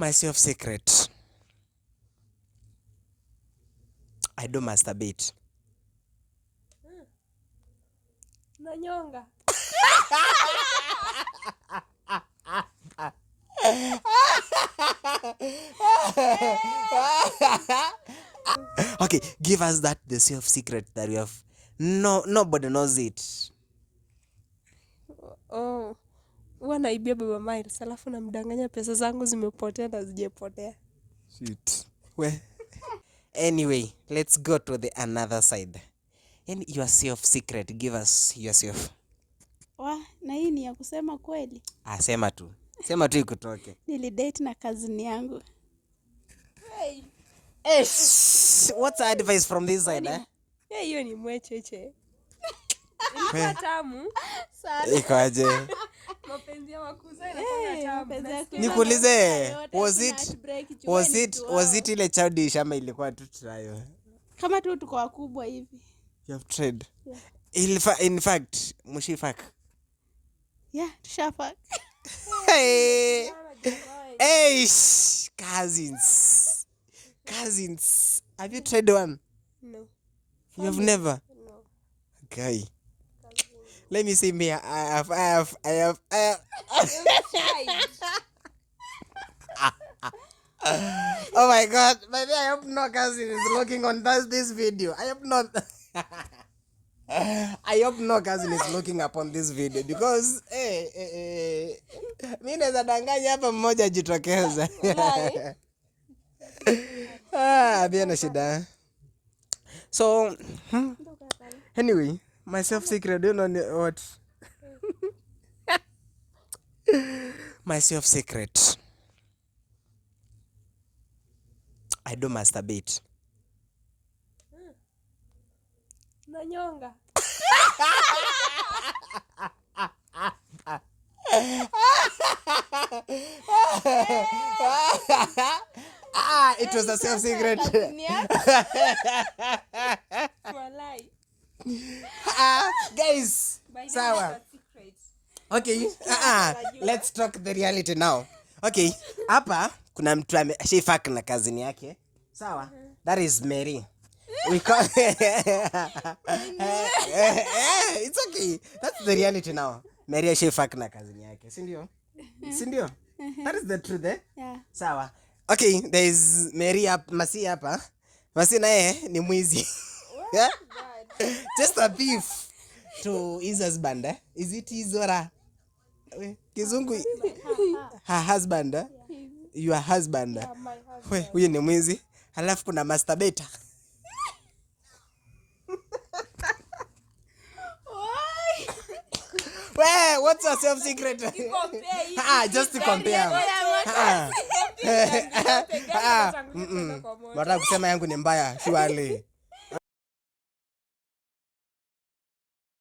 My self secret. I do masturbate. Nanyonga. Okay, give us that the self secret that we have. No, nobody knows it. Oh, huwa naibia baba Miles, alafu namdanganya pesa zangu zimepotea na zijepotea. Shit. Well, anyway, let's go to the another side. And your self secret, give us yourself. Na hii ni ya kusema kweli. Sema tu. Sema tu ikutoke. Nilidate na cousin yangu. Hey. What's the advice from this side, Hiyo ni mwecheche. Ilikuwa tamu. Sana. Ikoaje? Mapenzi ya makuza inakuwa tamu. Nikuulize, was it ile childish ama ilikuwa tu trial? Kama tu tuko wakubwa hivi. You have tried. Yeah. In fact, mushifak. Yeah, tushafak. Hey, cousins. Have you tried one? No. You have never? No. Okay. Let me see me. I have. Oh my God. Maybe I hope no cousin is looking on this video. I hope not. I hope no cousin is looking upon this video because mimi naweza danganya hapa mmoja jitokeza. Biana shida. So, anyway, my self secret, do you know what? My self secret. I do masturbate. Nanyonga. It was a self secret. Walai. Guys, sawa. Okay, let's talk the reality now. Okay, hapa kuna mtu ameshifak na kazini yake. Sawa? That is Mary. We call it's okay. That's the reality now. Mary ashifak na kazini yake. Si ndio? Si ndio? That is the truth, eh? Yeah. Sawa. Okay, there is Mary Masi hapa. Masi naye ni mwizi. Yeah? Just a thief to his husband, eh? Is it his or her? Kizungu her husband, eh? Your husband. Yeah, my husband. Huyu ni mwizi. Halafu kuna masturbator. Wait, what's your self secret? Just to compare. Nataka kusema yangu ni mbaya, surely.